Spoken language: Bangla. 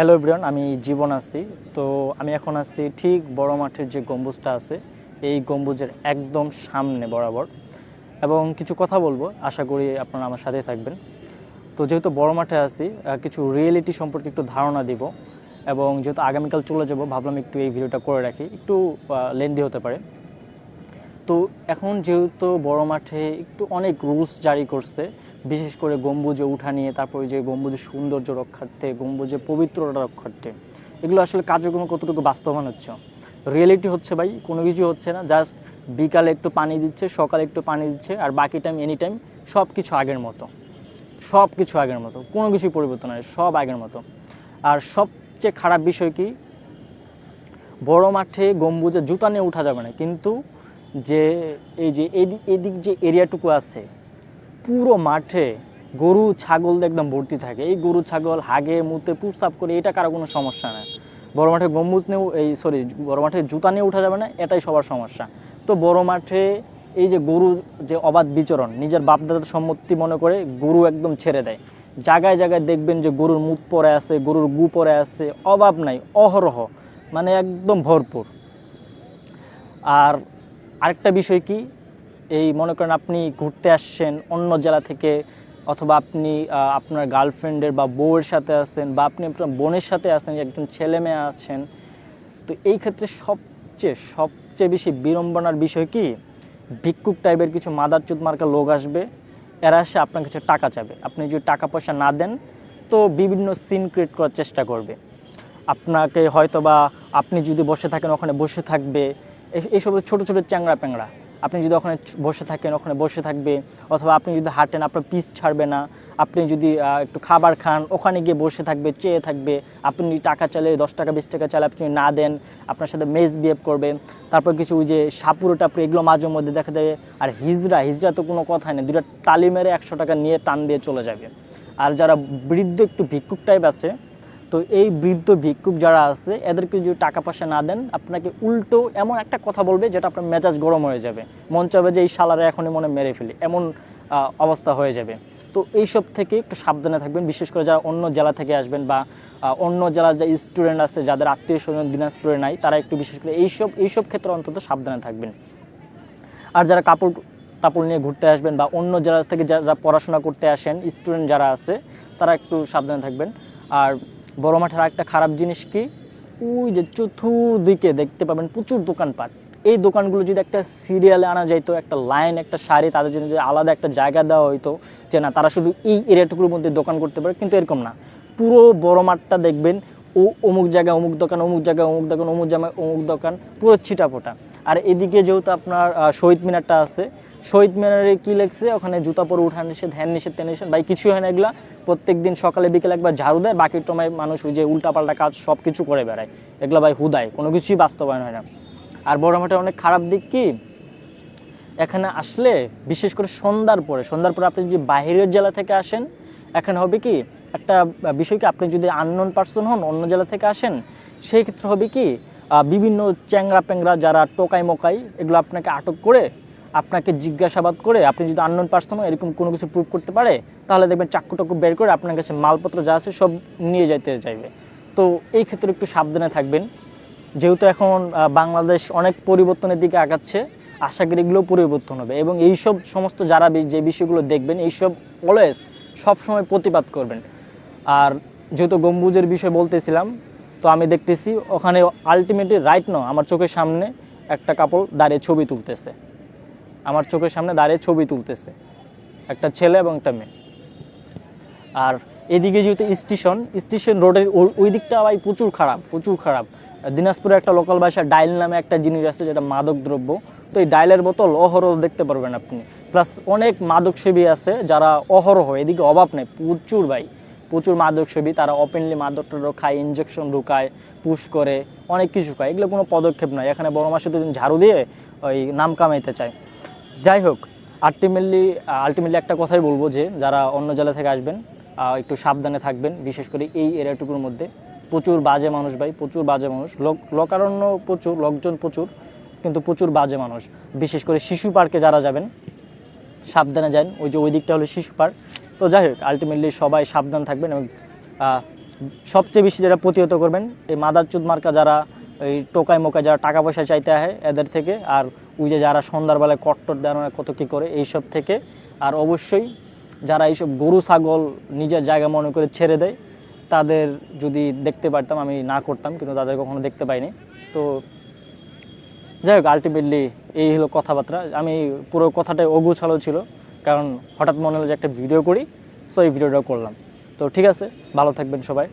হ্যালো এভরিওয়ান, আমি জীবন আছি। তো আমি এখন আছি ঠিক বড় মাঠের যে গম্বুজটা আছে এই গম্বুজের একদম সামনে বরাবর, এবং কিছু কথা বলবো, আশা করি আপনারা আমার সাথে থাকবেন। তো যেহেতু বড় মাঠে আছি, কিছু রিয়েলিটি সম্পর্কে একটু ধারণা দিব, এবং যেহেতু আগামীকাল চলে যাব ভাবলাম একটু এই ভিডিওটা করে রাখি, একটু লেন্দি হতে পারে। তো এখন যেহেতু বড় মাঠে একটু অনেক রুলস জারি করছে, বিশেষ করে গম্বুজে উঠা নিয়ে, তারপরে যে গম্বুজের সৌন্দর্য রক্ষার্থে, গম্বুজের পবিত্রতা রক্ষার্থে, এগুলো আসলে কার্যক্রম কতটুকু বাস্তবায়ন হচ্ছে। রিয়েলিটি হচ্ছে ভাই কোনো কিছু হচ্ছে না, জাস্ট বিকালে একটু পানি দিচ্ছে, সকালে একটু পানি দিচ্ছে, আর বাকি টাইম এনি টাইম সব কিছু আগের মতো, সব কিছু আগের মতো, কোনো কিছুই পরিবর্তন হয়, সব আগের মতো। আর সবচেয়ে খারাপ বিষয় কি, বড় মাঠে গম্বুজে জুতা নিয়ে উঠা যাবে না, কিন্তু যে এই যে এদিক যে এরিয়াটুকু আছে পুরো মাঠে গরু ছাগল একদম ভর্তি থাকে। এই গরু ছাগল হাগে মুতে প্রস্রাব করে, এটা কারো কোনো সমস্যা না। বড় মাঠে গম্বুজ নিয়েও বড় মাঠে জুতা নিয়ে উঠা যাবে না, এটাই সবার সমস্যা। তো বড় মাঠে এই যে গরু যে অবাধ বিচরণ, নিজের বাপদাদার সম্মতি মনে করে গরু একদম ছেড়ে দেয়। জায়গায় জায়গায় দেখবেন যে গরুর মুত পড়ে আছে, গরুর গু পড়ে আছে, অভাব নাই, অহরহ, মানে একদম ভরপুর। আর আরেকটা বিষয় কি, এই মনে করেন আপনি ঘুরতে আসছেন অন্য জেলা থেকে, অথবা আপনি আপনার গার্লফ্রেন্ডের বা বউয়ের সাথে আছেন, বা আপনি আপনার বোনের সাথে আছেন, একজন ছেলে মেয়ে আছেন। তো এই ক্ষেত্রে সবচেয়ে সবচেয়ে বেশি বিড়ম্বনার বিষয় কি, ভিক্ষুক টাইপের কিছু মাদারচুদ মার্কা লোক আসবে। এরা এসে আপনার কাছে টাকা চাবে, আপনি যদি টাকা পয়সা না দেন তো বিভিন্ন সিন ক্রিয়েট করার চেষ্টা করবে আপনাকে। হয়তো বা আপনি যদি বসে থাকেন ওখানে বসে থাকবে, এইসব ছোটো ছোটো চ্যাংড়া প্যাংড়া। আপনি যদি ওখানে বসে থাকেন ওখানে বসে থাকবে, অথবা আপনি যদি হাঁটেন আপনার পিস ছাড়বে না। আপনি যদি একটু খাবার খান ওখানে গিয়ে বসে থাকবে, চেয়ে থাকবে। আপনি টাকা চাইলে 10 টাকা 20 টাকা চাইলে আপনি না দেন, আপনার সাথে মিসবিহেভ করবে। তারপর কিছু ওই যে সাপুরে টাপুরে, এগুলো মাঝে মধ্যে দেখা যায়। আর হিজড়া তো কোনো কথাই নেই, দুটা তালি মেরে 100 টাকা নিয়ে টান দিয়ে চলে যাবে। আর যারা বৃদ্ধ একটু ভিক্ষুক টাইপ আছে, তো এই বৃদ্ধ ভিক্ষুক যারা আছে এদেরকে যদি টাকা পয়সা না দেন, আপনাকে উল্টো এমন একটা কথা বলবে যেটা আপনার মেজাজ গরম হয়ে যাবে, মন চাইবে যে এই শালারে এখনই মনে মেরে ফেলি, এমন অবস্থা হয়ে যাবে। তো এইসব থেকে একটু সাবধানে থাকবেন, বিশেষ করে যারা অন্য জেলা থেকে আসবেন, বা অন্য জেলার যে স্টুডেন্ট আছে যাদের আত্মীয় স্বজন দিনাজপুরে নাই, তারা একটু বিশেষ করে এইসব ক্ষেত্রে অন্তত সাবধানে থাকবেন। আর যারা কাপড় নিয়ে ঘুরতে আসবেন, বা অন্য জেলা থেকে যারা পড়াশোনা করতে আসেন স্টুডেন্ট যারা আছে, তারা একটু সাবধানে থাকবেন। আর বড় মাঠের আরেকটা খারাপ জিনিস কি, ওই যে চতুর্দিকে দেখতে পাবেন প্রচুর দোকানপাট। এই দোকানগুলো যদি একটা সিরিয়ালে আনা যাইতো, একটা লাইন, একটা সারি, তাদের জন্য যদি আলাদা একটা জায়গা দেওয়া হইতো, যে না তারা শুধু এই এরিয়াটুকুর মধ্যে দোকান করতে পারে, কিন্তু এরকম না। পুরো বড় মাঠটা দেখবেন অমুক জায়গায় অমুক দোকান, অমুক জায়গায় অমুক দোকান, অমুক জায়গায় অমুক দোকান, পুরো ছিটাফোটা। আর এদিকে যেহেতু আপনার শহীদ মিনারটা আছে, শহীদ মিনারে কী লেগছে, ওখানে জুতা পরে উঠা নিষেধ, ধ্যান নিষেধ, তেন নিষেধ, ভাই কিছুই হয় না এগুলা। প্রত্যেক দিন সকালে বিকেলে একবার ঝাড়ু দেয়, বাকি সময় মানুষ ওই যে উল্টাপাল্টা কাজ সব কিছু করে বেড়ায়। এগুলো ভাই হুদায়, কোনো কিছুই বাস্তবায়ন হয় না। আর বড় মাঠের অনেক খারাপ দিক কি, এখানে আসলে বিশেষ করে সন্ধ্যার পরে আপনি যদি বাইরের জেলা থেকে আসেন, এখানে হবে কি একটা বিষয় কি, আপনি যদি আননোন পার্সন হন, অন্য জেলা থেকে আসেন, সেই ক্ষেত্রে হবে কি, বিভিন্ন চ্যাংরা প্যাংরা যারা টোকাই মোকাই, এগুলো আপনাকে আটক করে আপনাকে জিজ্ঞাসাবাদ করে, আপনি যদি আননোন পার্সন হন এরকম কোনো কিছু প্রুভ করতে পারে, তাহলে দেখবেন চাক্কু টাক্কু বের করে আপনার কাছে মালপত্র যা আছে সব নিয়ে যাইতে চাইবে। তো এই ক্ষেত্রে একটু সাবধানে থাকবেন। যেহেতু এখন বাংলাদেশ অনেক পরিবর্তনের দিকে আগাচ্ছে, আশা করি এগুলো পরিবর্তন হবে, এবং এইসব সমস্ত যারা যে বিষয়গুলো দেখবেন এইসব অলওয়েজ সবসময় প্রতিবাদ করবেন। আর যেহেতু গম্বুজের বিষয় বলতেছিলাম, তো আমি দেখতেছি ওখানে আলটিমেটলি রাইট নাও আমার চোখের সামনে একটা কাপড় দাঁড়িয়ে ছবি তুলতেছে, আমার চোখের সামনে দাঁড়িয়ে ছবি তুলতেছে একটা ছেলে এবং একটা মেয়ে। আর এদিকে যেহেতু স্টেশন রোডের ওই দিকটা ভাই প্রচুর খারাপ। দিনাজপুরে একটা লোকাল ভাষা ডাইল নামে একটা জিনিস আছে, যেটা মাদক দ্রব্য। তো এই ডাইলের বোতল অহরহ দেখতে পারবেন আপনি, প্লাস অনেক মাদক সেবী আছে যারা অহরহ, এদিকে অভাব নেই, প্রচুর মাদক সেবী, তারা ওপেনলি মাদকটা খায়, ইঞ্জেকশন ঢুকায়, পুশ করে, অনেক কিছু খায়। এগুলো কোনো পদক্ষেপ নয়, এখানে বড় মাসে দুদিন ঝাড়ু দিয়ে ওই নাম কামাইতে চায়। যাই হোক, আলটিমেটলি একটা কথাই বলবো, যে যারা অন্য জেলা থেকে আসবেন একটু সাবধানে থাকবেন, বিশেষ করে এই এরিয়াটুকুর মধ্যে প্রচুর বাজে মানুষ ভাই, প্রচুর বাজে মানুষ, লোকারণ্য প্রচুর, লোকজন প্রচুর, কিন্তু প্রচুর বাজে মানুষ। বিশেষ করে শিশু পার্কে যারা যাবেন সাবধানে যান, ওই দিকটা হলো শিশু পার্ক। তো যাই হোক, আলটিমেটলি সবাই সাবধান থাকবেন, এবং সবচেয়ে বেশি যেটা প্রতিহত করবেন এই মাদারচুদ মার্কা যারা এই টোকায় মোকায় যারা টাকা পয়সা চাইতে আসে এদের থেকে, আর ওই যে যারা সন্ধ্যার কট্টর দেওয়া কত কী করে এইসব থেকে, আর অবশ্যই যারা এইসব গরু ছাগল নিজের জায়গা মনে করে ছেড়ে দেয় তাদের যদি দেখতে পারতাম, আমি না করতাম, কিন্তু তাদের কখনো দেখতে পাইনি। তো যাই হোক, আলটিমেটলি এই হলো কথাবার্তা। আমি পুরো কথাটাই অগোছালো ছিল, কারণ হঠাৎ মনে হলো যে একটা ভিডিও করি, সো এই ভিডিওটা করলাম। তো ঠিক আছে, ভালো থাকবেন সবাই।